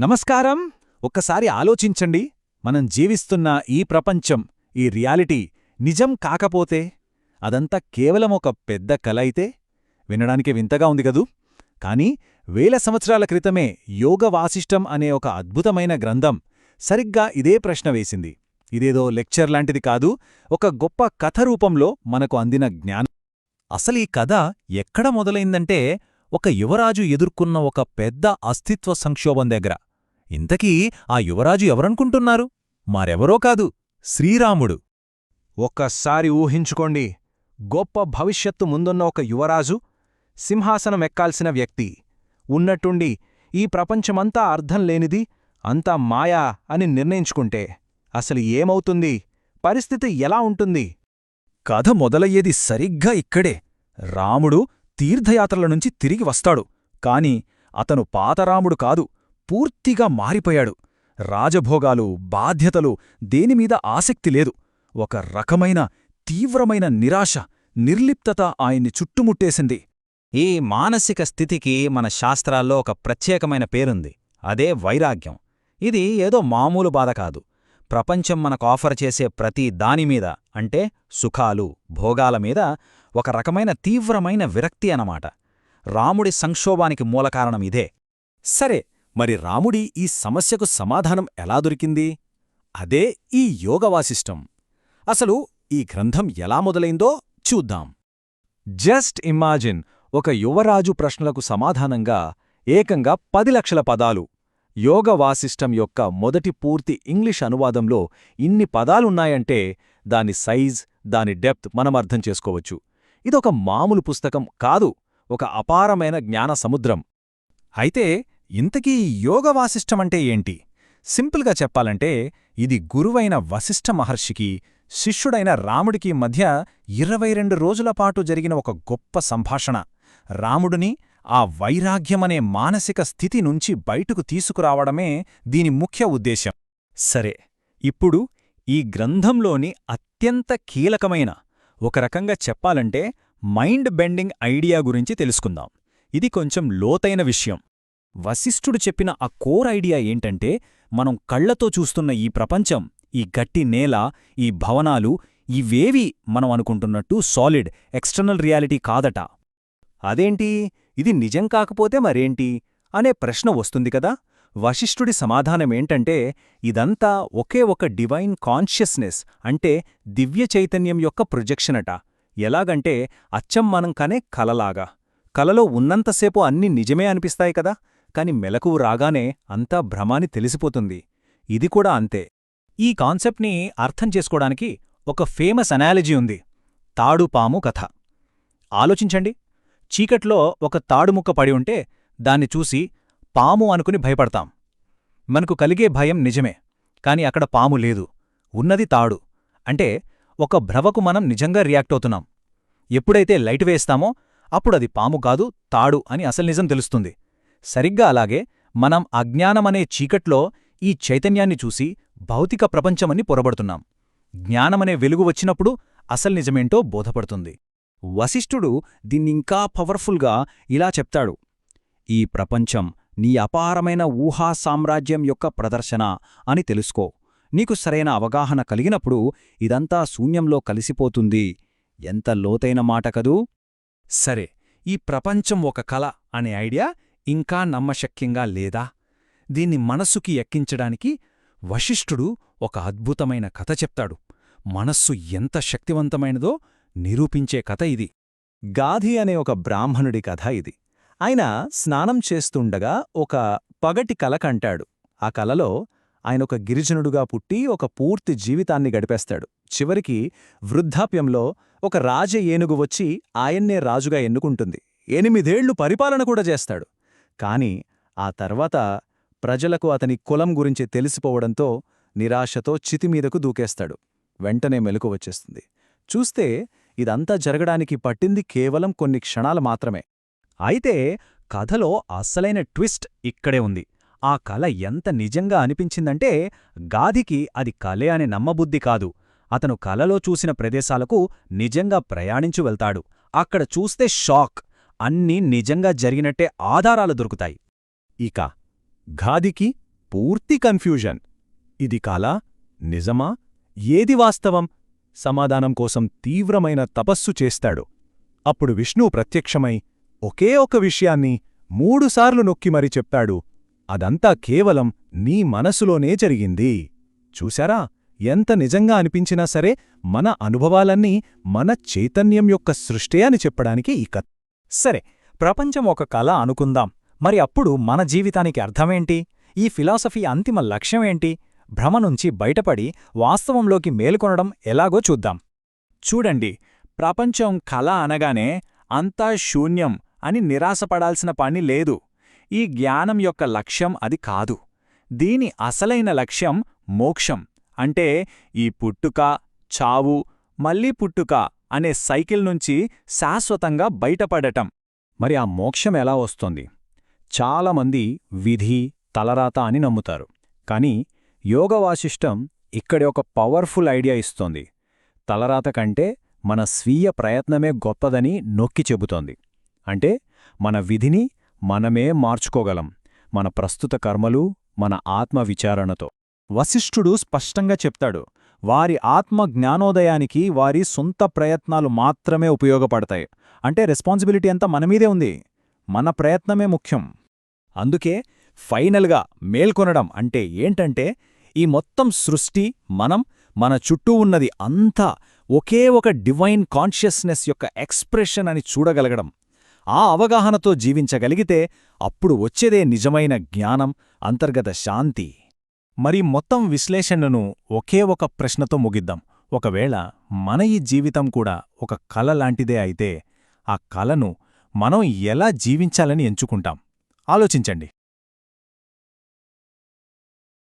నమస్కారం. ఒక్కసారి ఆలోచించండి, మనం జీవిస్తున్న ఈ ప్రపంచం, ఈ రియాలిటీ నిజం కాకపోతే అదంతా కేవలం ఒక పెద్ద కల అయితే? వినడానికి వింతగా ఉంది గదూ. కానీ వేల సంవత్సరాల క్రితమే యోగ వాసిష్టం అనే ఒక అద్భుతమైన గ్రంథం సరిగ్గా ఇదే ప్రశ్న వేసింది. ఇదేదో లెక్చర్ లాంటిది కాదు, ఒక గొప్ప కథ రూపంలో మనకు అందిన జ్ఞానం. అసలీ కథ ఎక్కడ మొదలైందంటే ఒక యువరాజు ఎదుర్కొన్న ఒక పెద్ద అస్తిత్వ సంక్షోభం దగ్గర. ఇంతకీ ఆ యువరాజు ఎవరనుకుంటున్నారు? మరెవరో కాదు, శ్రీరాముడు. ఒక్కసారి ఊహించుకోండి, గొప్ప భవిష్యత్తు ముందున్న ఒక యువరాజు, సింహాసనమెక్కాల్సిన వ్యక్తి, ఉన్నట్టుండి ఈ ప్రపంచమంతా అర్థం లేనిది, అంతా మాయా అని నిర్ణయించుకుంటే అసలు ఏమవుతుంది? పరిస్థితి ఎలా ఉంటుంది? కథ మొదలయ్యేది సరిగ్గా ఇక్కడే. రాముడు తీర్థయాత్రల నుంచి తిరిగి వస్తాడు. కాని అతను పాతరాముడు కాదు, పూర్తిగా మారిపోయాడు. రాజభోగాలు, బాధ్యతలు, దేనిమీద ఆసక్తి లేదు. ఒక రకమైన తీవ్రమైన నిరాశ, నిర్లిప్తత ఆయన్ని చుట్టుముట్టేసింది. ఈ మానసిక స్థితికి మన శాస్త్రాల్లో ఒక ప్రత్యేకమైన పేరుంది, అదే వైరాగ్యం. ఇది ఏదో మామూలు బాధ కాదు. ప్రపంచం మనకు ఆఫర్ చేసే ప్రతి దానిమీద, అంటే సుఖాలు, భోగాలమీద ఒక రకమైన తీవ్రమైన విరక్తి అన్నమాట. రాముడి సంక్షోభానికి మూలకారణం ఇదే. సరే, మరి రాముడి ఈ సమస్యకు సమాధానం ఎలా దొరికింది? అదే ఈ యోగవాసిష్టం. అసలు ఈ గ్రంథం ఎలా మొదలైందో చూద్దాం. జస్ట్ ఇమాజిన్, ఒక యువరాజు ప్రశ్నలకు సమాధానంగా ఏకంగా 10 లక్షల పదాలు. యోగవాసిష్టం యొక్క మొదటి పూర్తి ఇంగ్లీష్ అనువాదంలో ఇన్ని పదాలున్నాయంటే దాని సైజ్, దాని డెప్త్ మనం అర్థం చేసుకోవచ్చు. ఇదొక మామూలు పుస్తకం కాదు, ఒక అపారమైన జ్ఞాన సముద్రం. అయితే ఇంతకీ యోగవాసిష్టమంటే ఏంటి? సింపుల్గా చెప్పాలంటే ఇది గురువైన వశిష్ఠ మహర్షికి, శిష్యుడైన రాముడికి మధ్య 22 రోజులపాటు జరిగిన ఒక గొప్ప సంభాషణ. రాముడిని ఆ వైరాగ్యమనే మానసిక స్థితి నుంచి బయటకు తీసుకురావడమే దీని ముఖ్య ఉద్దేశ్యం. సరే, ఇప్పుడు ఈ గ్రంథంలోని అత్యంత కీలకమైన, ఒక రకంగా చెప్పాలంటే మైండ్ బెండింగ్ ఐడియా గురించి తెలుసుకుందాం. ఇది కొంచెం లోతైన విషయం. వశిష్ఠుడు చెప్పిన ఆ కోర్ ఐడియా ఏంటంటే, మనం కళ్లతో చూస్తున్న ఈ ప్రపంచం, ఈ గట్టి నేల, ఈ భవనాలు, ఇవేవీ మనం అనుకుంటున్నట్టు సాలిడ్, ఎక్స్టర్నల్ రియాలిటీ కాదట. అదేంటి, ఇది నిజం కాకపోతే మరేంటి అనే ప్రశ్న వస్తుంది కదా. వశిష్ఠుడి సమాధానమేంటంటే, ఇదంతా ఒకే ఒక డివైన్ కాన్షియస్నెస్, అంటే దివ్య చైతన్యం యొక్క ప్రొజెక్షనట. ఎలాగంటే అచ్చం మనం కనే కలలాగా. కలలో ఉన్నంతసేపు అన్నీ నిజమే అనిపిస్తాయి కదా, కాని మెలకువ రాగానే అంతా భ్రమాని తెలిసిపోతుంది. ఇది కూడా అంతే. ఈ కాన్సెప్ట్ని అర్థం చేసుకోవడానికి ఒక ఫేమస్ అనాలజీ ఉంది, తాడుపాము కథ. ఆలోచించండి, చీకట్లో ఒక తాడుముక్క పడి ఉంటే దాన్ని చూసి పాము అనుకుని భయపడతాం. మనకు కలిగే భయం నిజమే, కాని అక్కడ పాము లేదు, ఉన్నది తాడు. అంటే ఒక భ్రవకు మనం నిజంగా రియాక్ట్ అవుతున్నాం. ఎప్పుడైతే లైట్ వేస్తామో అప్పుడది పాము కాదు, తాడు అని అసలు నిజం తెలుస్తుంది. సరిగ్గా అలాగే మనం అజ్ఞానమనే చీకట్లో ఈ చైతన్యాన్ని చూసి భౌతిక ప్రపంచమని పొరబడుతున్నాం. జ్ఞానమనే వెలుగు వచ్చినప్పుడు అసలు నిజమేంటో బోధపడుతుంది. వశిష్ఠుడు దీన్నింకా పవర్ఫుల్గా ఇలా చెప్తాడు: ఈ ప్రపంచం నీ అపారమైన ఊహా సామ్రాజ్యం యొక్క ప్రదర్శన అని తెలుసుకో. నీకు సరైన అవగాహన కలిగినప్పుడు ఇదంతా శూన్యంలో కలిసిపోతుంది. ఎంత లోతైన మాట కదూ. సరే, ఈ ప్రపంచం ఒక కల అనే ఐడియా ఇంకా నమ్మశక్యంగా లేదా? దీన్ని మనస్సుకి ఎక్కించడానికి వశిష్ఠుడు ఒక అద్భుతమైన కథ చెప్తాడు. మనస్సు ఎంత శక్తివంతమైనదో నిరూపించే కథ ఇది. గాధి అనే ఒక బ్రాహ్మణుడి కథ ఇది. ఆయన స్నానం చేస్తుండగా ఒక పగటి కల కంటాడు. ఆ కలలో ఆయనొక గిరిజనుడుగా పుట్టి ఒక పూర్తి జీవితాన్ని గడిపేస్తాడు. చివరికి వృద్ధాప్యంలో ఒక రాజ ఏనుగు వచ్చి ఆయన్నే రాజుగా ఎన్నుకుంటుంది. 8 ఏళ్లు పరిపాలన కూడా చేస్తాడు. కాని ఆ తర్వాత ప్రజలకు అతని కులం గురించి తెలిసిపోవడంతో నిరాశతో చితిమీదకు దూకేస్తాడు. వెంటనే మెలకువ వచ్చేస్తుంది. చూస్తే ఇదంతా జరగడానికి పట్టింది కేవలం కొన్ని క్షణాలు మాత్రమే. అయితే కథలో అస్సలైన ట్విస్ట్ ఇక్కడే ఉంది. ఆ కల ఎంత నిజంగా అనిపించిందంటే, గాధికి అది కలే అనే నమ్మబుద్ధి కాదు. అతను కలలో చూసిన ప్రదేశాలకు నిజంగా ప్రయాణించు వెళ్తాడు. అక్కడ చూస్తే షాక్, అన్నీ నిజంగా జరిగినట్టే ఆధారాలు దొరుకుతాయి. ఇక గాధికి పూర్తి కన్ఫ్యూజన్. ఇది కలా? నిజమా? ఏది వాస్తవం? సమాధానం కోసం తీవ్రమైన తపస్సు చేస్తాడు. అప్పుడు విష్ణువు ప్రత్యక్షమై ఒకే ఒక విషయాన్ని 3 సార్లు నొక్కి మరీ చెప్పాడు. అదంతా కేవలం నీ మనసులోనే జరిగింది. చూశారా? ఎంత నిజంగా అనిపించినా సరే మన అనుభవాలన్నీ మన చైతన్యం యొక్క సృష్టే అని చెప్పడానికి ఈ కథ. సరే, ప్రపంచం ఒక కళ అనుకుందాం. మరి అప్పుడు మన జీవితానికి అర్థమేంటి? ఈ ఫిలాసఫీ అంతిమ లక్ష్యమేంటి? భ్రమ నుంచి బయటపడి వాస్తవంలోకి మేలుకొనడం ఎలాగో చూద్దాం. చూడండి, ప్రపంచం కళ అనగానే అంతా శూన్యం అని నిరాశపడాల్సిన పని లేదు. ఈ జ్ఞానం యొక్క లక్ష్యం అది కాదు. దీని అసలైన లక్ష్యం మోక్షం. అంటే ఈ పుట్టుక, చావు, మళ్ళీ పుట్టుక అనే సైకిల్ నుంచి శాశ్వతంగా బయటపడటం. మరి ఆ మోక్షం ఎలా వస్తోంది? చాలామంది విధి, తలరాత అని నమ్ముతారు. కాని యోగవాసిష్టం ఇక్కడి ఒక పవర్ఫుల్ ఐడియా ఇస్తోంది. తలరాత కంటే మన స్వీయ ప్రయత్నమే గొప్పదని నొక్కి చెబుతోంది. అంటే మన విధిని మనమే మార్చుకోగలం, మన ప్రస్తుత కర్మలు, మన ఆత్మ విచారణతో. వశిష్ఠుడు స్పష్టంగా చెప్తాడు, వారి ఆత్మ జ్ఞానోదయానికి వారి సొంత ప్రయత్నాలు మాత్రమే ఉపయోగపడతాయి. అంటే రెస్పాన్సిబిలిటీ అంతా మనమీదే ఉంది. మన ప్రయత్నమే ముఖ్యం. అందుకే ఫైనల్గా మేల్కొనడం అంటే ఏంటంటే ఈ మొత్తం సృష్టి, మన చుట్టూ ఉన్నది అంతా ఒకే ఒక డివైన్ కాన్షియస్నెస్ యొక్క ఎక్స్ప్రెషన్ అని చూడగలగడం. ఆ అవగాహనతో జీవించగలిగితే అప్పుడు వచ్చేదే నిజమైన జ్ఞానం, అంతర్గత శాంతి. మరి మొత్తం విశ్లేషణను ఒకే ఒక ప్రశ్నతో ముగిద్దాం. ఒకవేళ మన ఈ జీవితం కూడా ఒక కల లాంటిదే అయితే, ఆ కలను మనం ఎలా జీవించాలని ఎంచుకుంటాం? ఆలోచించండి.